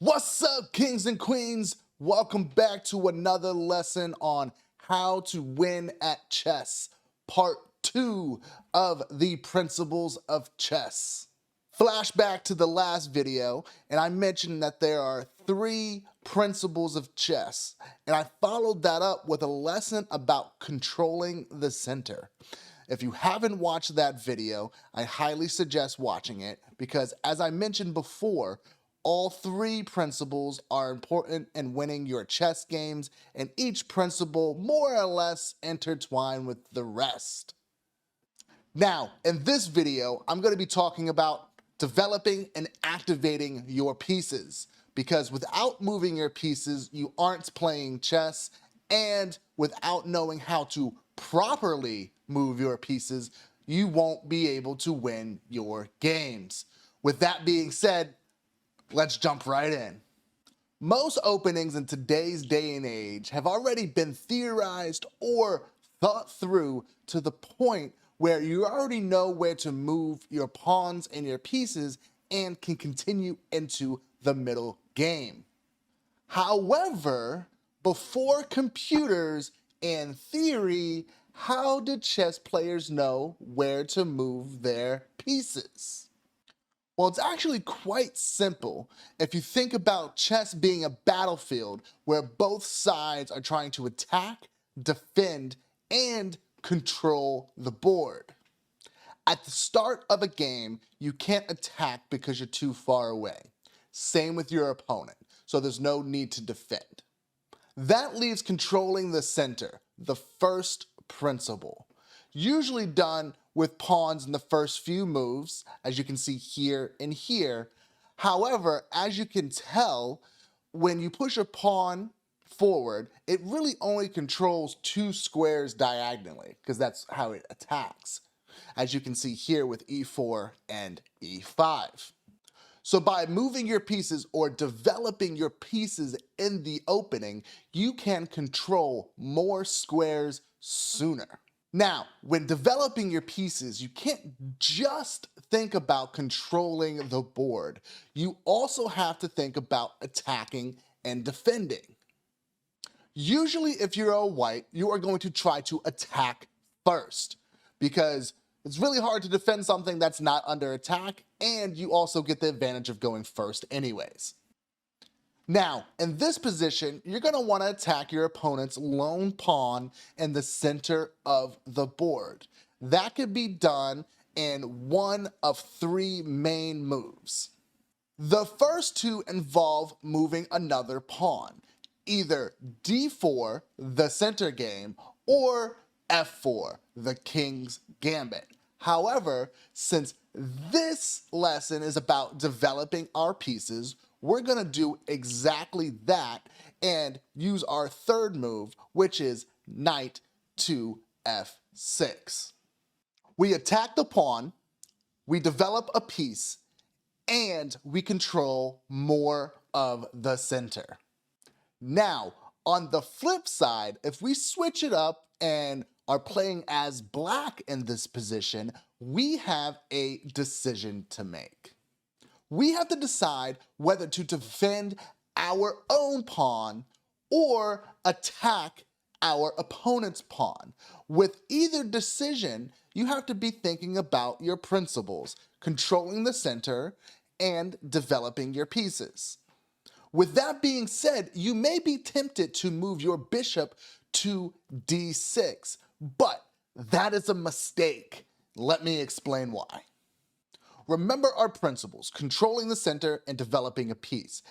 What's up, kings and queens? Welcome back to another lesson on how to win at chess, part 2 of the principles of chess. Flashback to the last video, and I mentioned that there are 3 principles of chess, and I followed that up with a lesson about controlling the center. If you haven't watched that video, I highly suggest watching it because, as I mentioned before, all 3 principles are important in winning your chess games, and each principle more or less intertwined with the rest. Now, in this video, I'm going to be talking about developing and activating your pieces, because without moving your pieces, you aren't playing chess, and without knowing how to properly move your pieces, you won't be able to win your games. With that being said, let's jump right in. Most openings in today's day and age have already been theorized or thought through to the point where you already know where to move your pawns and your pieces and can continue into the middle game. However, before computers and theory, how did chess players know where to move their pieces? Well, it's actually quite simple if you think about chess being a battlefield where both sides are trying to attack, defend, and control the board. At the start of a game, you can't attack because you're too far away. Same with your opponent, so there's no need to defend. That leaves controlling the center, the first principle, usually done with pawns in the first few moves, as you can see here and here. However, as you can tell, when you push a pawn forward, it really only controls 2 squares diagonally, because that's how it attacks, as you can see here with e4 and e5. So by moving your pieces or developing your pieces in the opening, you can control more squares sooner. Now, when developing your pieces, you can't just think about controlling the board. You also have to think about attacking and defending. Usually, if you're a white, you are going to try to attack first, because it's really hard to defend something that's not under attack, and you also get the advantage of going first anyways. Now, in this position, you're going to want to attack your opponent's lone pawn in the center of the board. That could be done in one of 3 main moves. The first 2 involve moving another pawn, either d4, the center game, or f4, the king's gambit. However, since this lesson is about developing our pieces, we're going to do exactly that and use our third move, which is knight to f6. We attack the pawn, we develop a piece, and we control more of the center. Now, on the flip side, if we switch it up and are playing as black in this position, we have a decision to make. We have to decide whether to defend our own pawn or attack our opponent's pawn. With either decision, you have to be thinking about your principles, controlling the center, and developing your pieces. With that being said, you may be tempted to move your bishop to d6, but that is a mistake. Let me explain why. Remember our principles, controlling the center and developing a piece.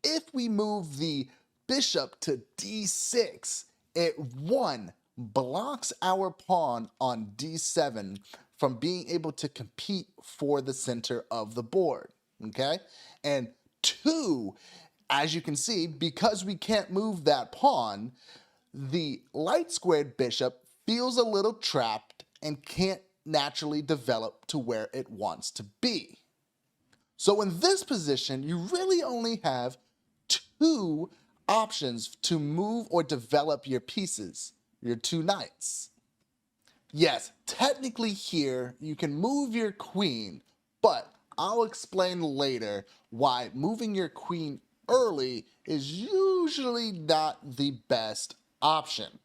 If we move the bishop to d6, it 1 blocks our pawn on d7 from being able to compete for the center of the board, okay? And 2, as you can see, because we can't move that pawn, the light squared bishop feels a little trapped and can't naturally develop to where it wants to be. So in this position, you really only have 2 options to move or develop your pieces, your 2 knights. Yes, technically here, you can move your queen, but I'll explain later why moving your queen early is usually not the best option.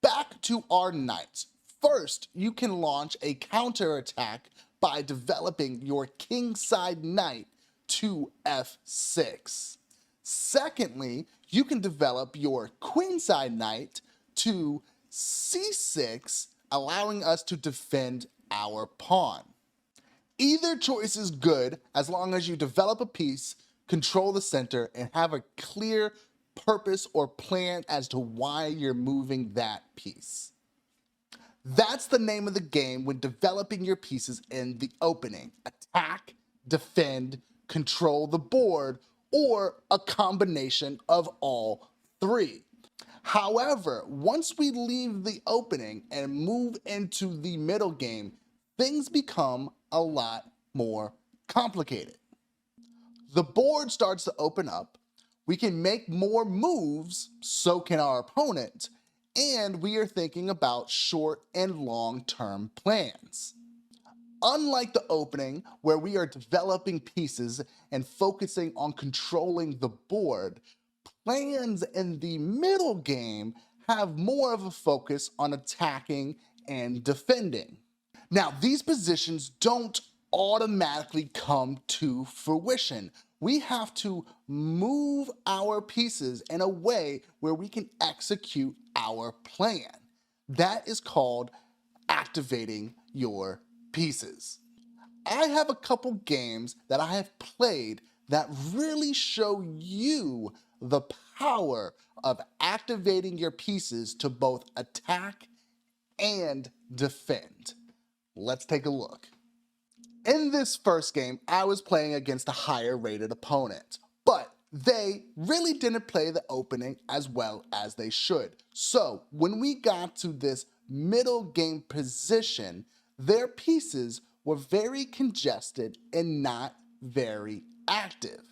Back to our knights. First, you can launch a counterattack by developing your kingside knight to f6. Secondly, you can develop your queenside knight to c6, allowing us to defend our pawn. Either choice is good as long as you develop a piece, control the center, and have a clear purpose or plan as to why you're moving that piece. That's the name of the game when developing your pieces in the opening. Attack, defend, control the board, or a combination of all three. However, once we leave the opening and move into the middle game, things become a lot more complicated. The board starts to open up, we can make more moves, so can our opponent, and we are thinking about short and long-term plans. Unlike the opening, where we are developing pieces and focusing on controlling the board, plans in the middle game have more of a focus on attacking and defending. Now, these positions don't automatically come to fruition. We have to move our pieces in a way where we can execute our plan. That is called activating your pieces. I have a couple games that I have played that really show you the power of activating your pieces to both attack and defend. Let's take a look. In this first game, I was playing against a higher rated opponent, but they really didn't play the opening as well as they should. So when we got to this middle game position, their pieces were very congested and not very active.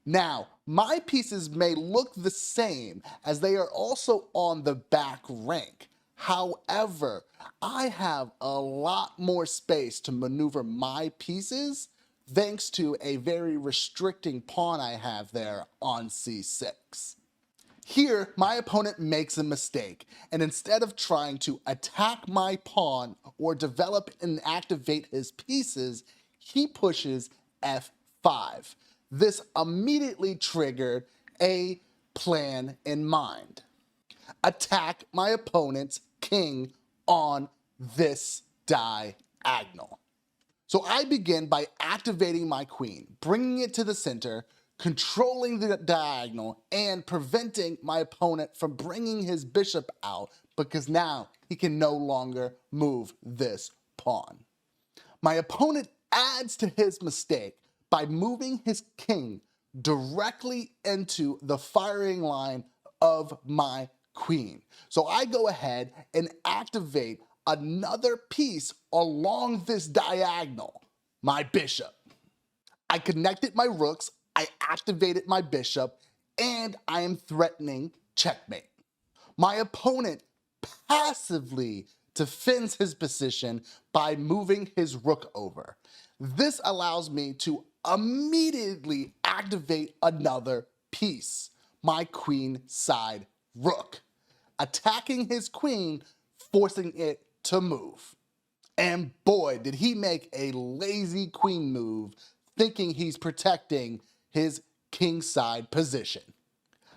Now, my pieces may look the same as they are also on the back rank. However, I have a lot more space to maneuver my pieces thanks to a very restricting pawn I have there on c6. Here, my opponent makes a mistake, and instead of trying to attack my pawn or develop and activate his pieces, he pushes f5. This immediately triggered a plan in mind. Attack my opponent's king on this diagonal. So I begin by activating my queen, bringing it to the center, controlling the diagonal, and preventing my opponent from bringing his bishop out because now he can no longer move this pawn. My opponent adds to his mistake by moving his king directly into the firing line of my queen. So I go ahead and activate another piece along this diagonal, my bishop. I connected my rooks, I activated my bishop, and I am threatening checkmate. My opponent passively defends his position by moving his rook over. This allows me to immediately activate another piece, my queen side rook, attacking his queen, forcing it to move. And boy, did he make a lazy queen move, thinking he's protecting his kingside position.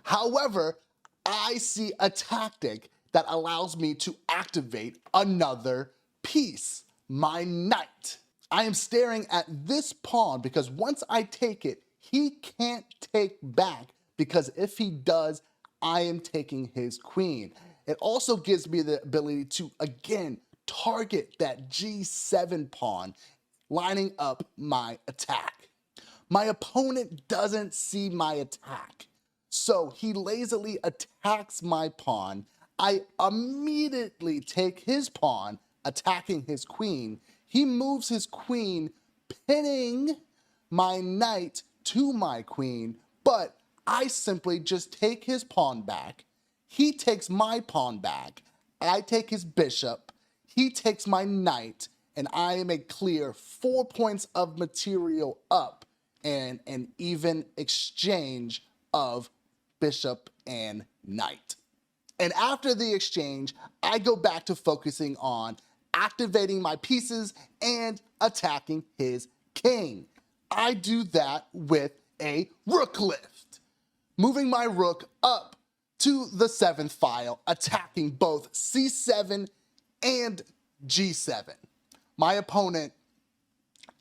However, I see a tactic that allows me to activate another piece, my knight. I am staring at this pawn because once I take it, he can't take back because if he does, I am taking his queen. It also gives me the ability to, again, target that g7 pawn, lining up my attack. My opponent doesn't see my attack, so he lazily attacks my pawn. I immediately take his pawn, attacking his queen. He moves his queen, pinning my knight to my queen, but I simply just take his pawn back. He takes my pawn back. I take his bishop. He takes my knight, and I am a clear 4 points of material up and an even exchange of bishop and knight. And after the exchange, I go back to focusing on activating my pieces and attacking his king. I do that with a rook lift, moving my rook up to the 7th file, attacking both c7 and g7. My opponent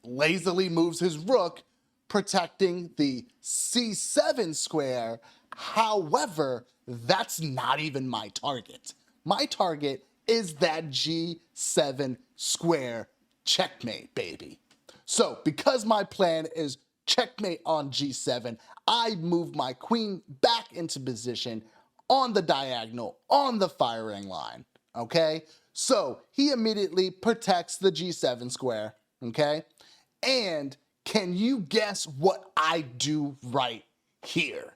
lazily moves his rook, protecting the c7 square. However, that's not even my target. My target is that g7 square checkmate, baby. So because my plan is checkmate on g7, I move my queen back into position on the diagonal, on the firing line, okay? So he immediately protects the g7 square, okay? And can you guess what I do right here?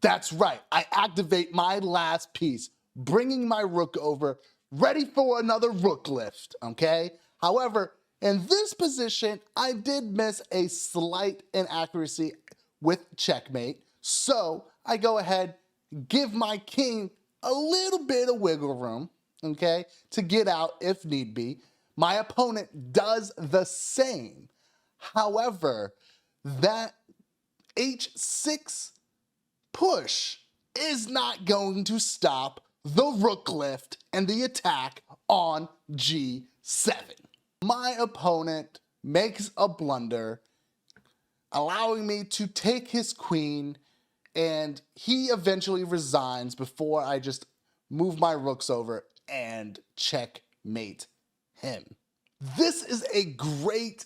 That's right, I activate my last piece, bringing my rook over, ready for another rook lift, okay? However, in this position, I did miss a slight inaccuracy with checkmate, so I go ahead, give my king a little bit of wiggle room, okay, to get out if need be. My opponent does the same. However, that h6 push is not going to stop the rook lift and the attack on g7. My opponent makes a blunder, allowing me to take his queen, and he eventually resigns before I just move my rooks over and checkmate him. This is a great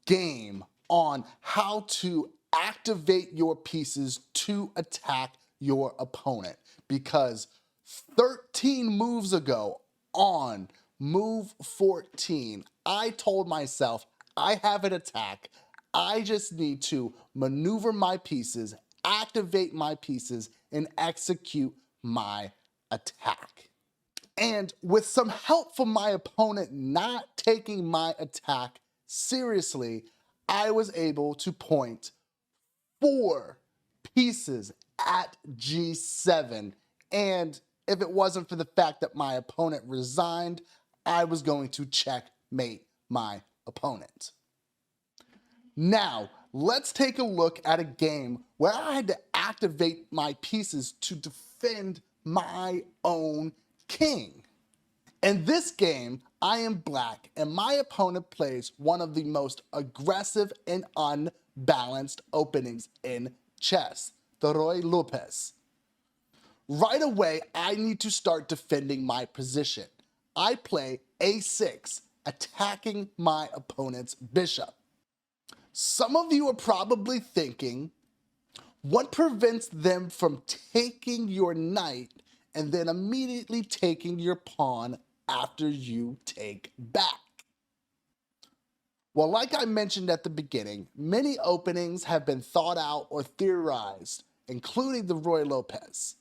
game on how to activate your pieces to attack your opponent, because 13 moves ago on move 14, I told myself I have an attack. I just need to maneuver my pieces, activate my pieces, and execute my attack. And with some help from my opponent not taking my attack seriously, I was able to point 4 pieces at g7. And if it wasn't for the fact that my opponent resigned, I was going to checkmate my opponent. Now, let's take a look at a game where I had to activate my pieces to defend my own king. In this game, I am black and my opponent plays one of the most aggressive and unbalanced openings in chess, the Ruy Lopez. Right away, I need to start defending my position. I play a6, attacking my opponent's bishop. Some of you are probably thinking, what prevents them from taking your knight and then immediately taking your pawn after you take back? Well, like I mentioned at the beginning, many openings have been thought out or theorized, including the Ruy Lopez.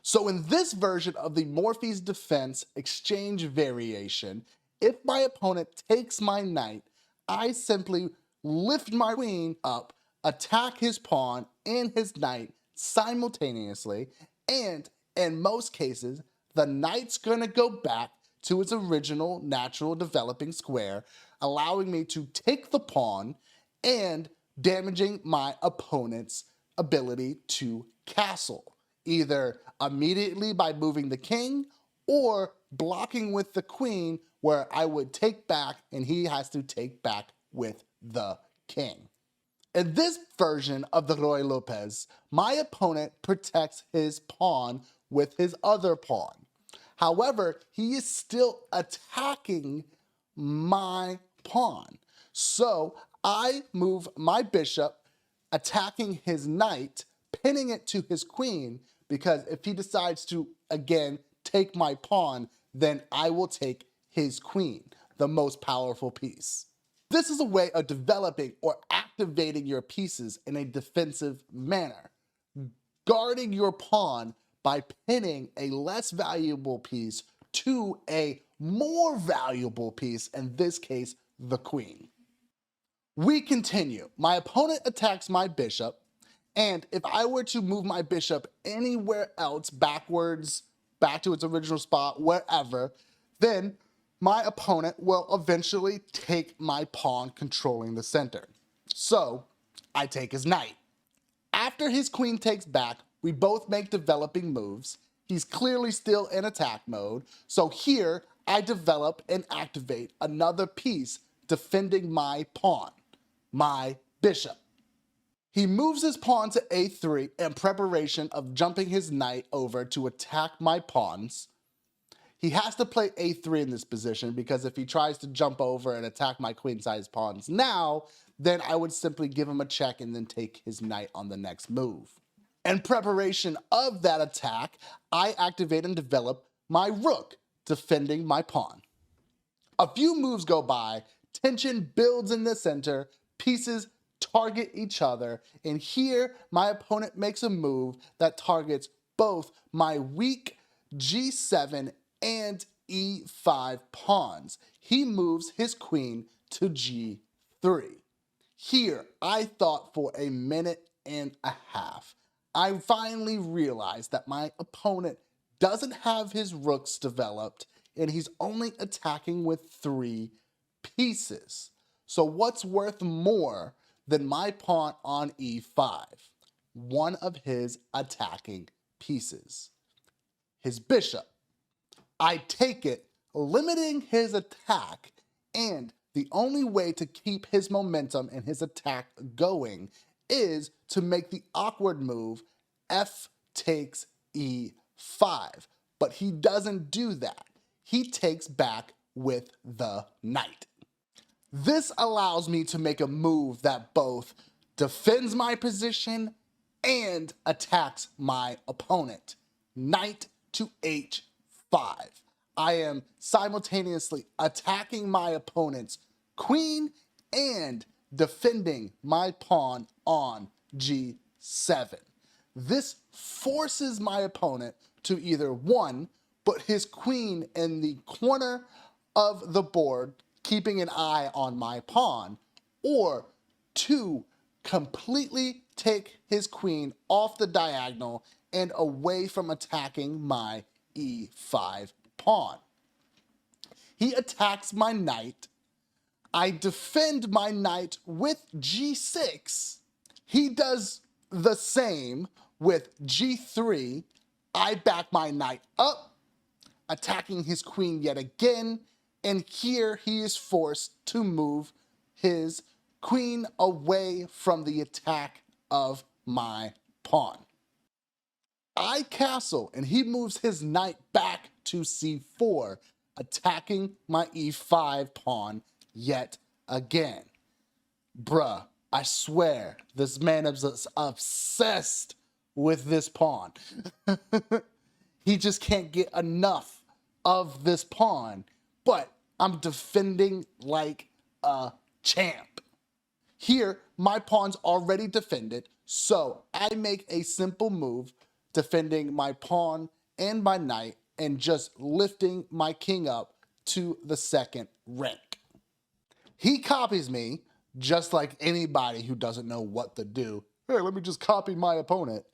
So in this version of the Morphy's defense exchange variation, if my opponent takes my knight, I simply lift my queen up, attack his pawn and his knight simultaneously, and in most cases, the knight's gonna go back to its original natural developing square, allowing me to take the pawn and damaging my opponent's ability to castle, either immediately by moving the king or blocking with the queen, where I would take back and he has to take back with the king. In this version of the Ruy Lopez, my opponent protects his pawn with his other pawn. However, he is still attacking my pawn. So I move my bishop, attacking his knight, pinning it to his queen, because if he decides to, again, take my pawn, then I will take his queen, the most powerful piece. This is a way of developing or activating your pieces in a defensive manner, guarding your pawn by pinning a less valuable piece to a more valuable piece, in this case, the queen. We continue. My opponent attacks my bishop, And if I were to move my bishop anywhere else, backwards, back to its original spot, wherever, then my opponent will eventually take my pawn controlling the center. So I take his knight. After his queen takes back, we both make developing moves. He's clearly still in attack mode. So here I develop and activate another piece defending my pawn, my bishop. He moves his pawn to a3 in preparation of jumping his knight over to attack my pawns. He has to play a3 in this position because if he tries to jump over and attack my queen-sized pawns now, then I would simply give him a check and then take his knight on the next move. In preparation of that attack, I activate and develop my rook, defending my pawn. A few moves go by, tension builds in the center, pieces target each other, and here my opponent makes a move that targets both my weak g7 and e5 pawns. He moves his queen to g3. Here, I thought for a minute and a half. I finally realized that my opponent doesn't have his rooks developed and he's only attacking with 3 pieces. So what's worth more than my pawn on e5? One of his attacking pieces. His bishop. I take it, limiting his attack, and the only way to keep his momentum and his attack going is to make the awkward move f takes e5. But he doesn't do that. He takes back with the knight. This allows me to make a move that both defends my position and attacks my opponent. Knight to h5. I am simultaneously attacking my opponent's queen and defending my pawn on g7. This forces my opponent to either 1, put his queen in the corner of the board, keeping an eye on my pawn, or 2, completely take his queen off the diagonal and away from attacking my e5 pawn. He attacks my knight. I defend my knight with g6. He does the same with g3. I back my knight up, attacking his queen yet again, and here he is forced to move his queen away from the attack of my pawn. I castle, and he moves his knight back to c4, attacking my e5 pawn yet again. Bruh, I swear, this man is obsessed with this pawn. He just can't get enough of this pawn, but I'm defending like a champ. Here, my pawn's already defended, so I make a simple move defending my pawn and my knight and just lifting my king up to the 2nd rank. He copies me, just like anybody who doesn't know what to do. Hey, let me just copy my opponent.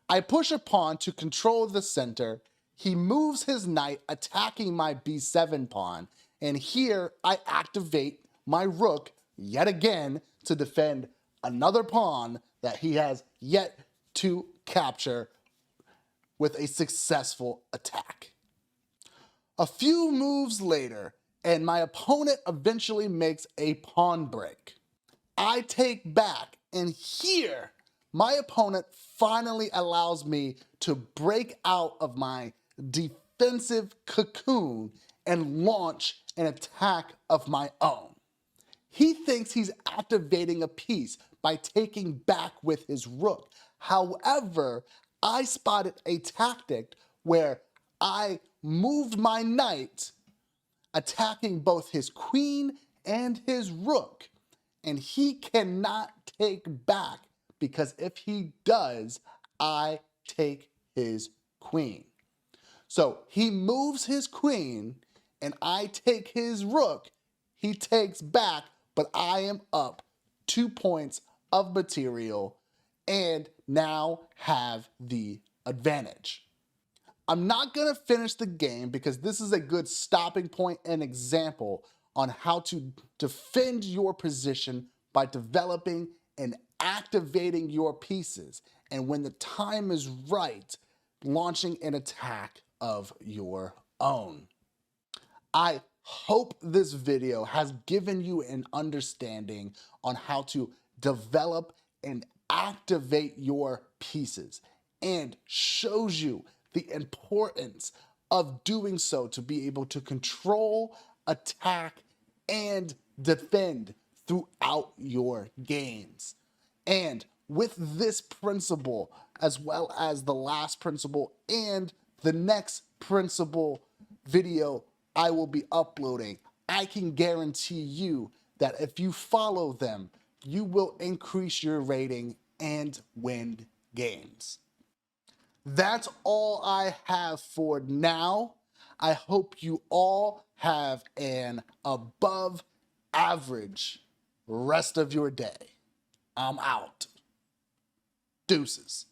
I push a pawn to control the center. He moves his knight, attacking my b7 pawn, and here I activate my rook yet again to defend another pawn that he has yet to capture with a successful attack. A few moves later, and my opponent eventually makes a pawn break. I take back, and here, my opponent finally allows me to break out of my defensive cocoon and launch an attack of my own. He thinks he's activating a piece by taking back with his rook. However, I spotted a tactic where I moved my knight, attacking both his queen and his rook, and he cannot take back because if he does, I take his queen. So he moves his queen and I take his rook. He takes back, but I am up 2 points of material, and now have the advantage. I'm not going to finish the game because this is a good stopping point and example on how to defend your position by developing and activating your pieces, and when the time is right, launching an attack of your own. I hope this video has given you an understanding on how to develop and activate your pieces and shows you the importance of doing so to be able to control, attack, and defend throughout your games. And with this principle, as well as the last principle and the next principle video I will be uploading, I can guarantee you that if you follow them, you will increase your rating and win games. That's all I have for now. I hope you all have an above average rest of your day. I'm out. Deuces.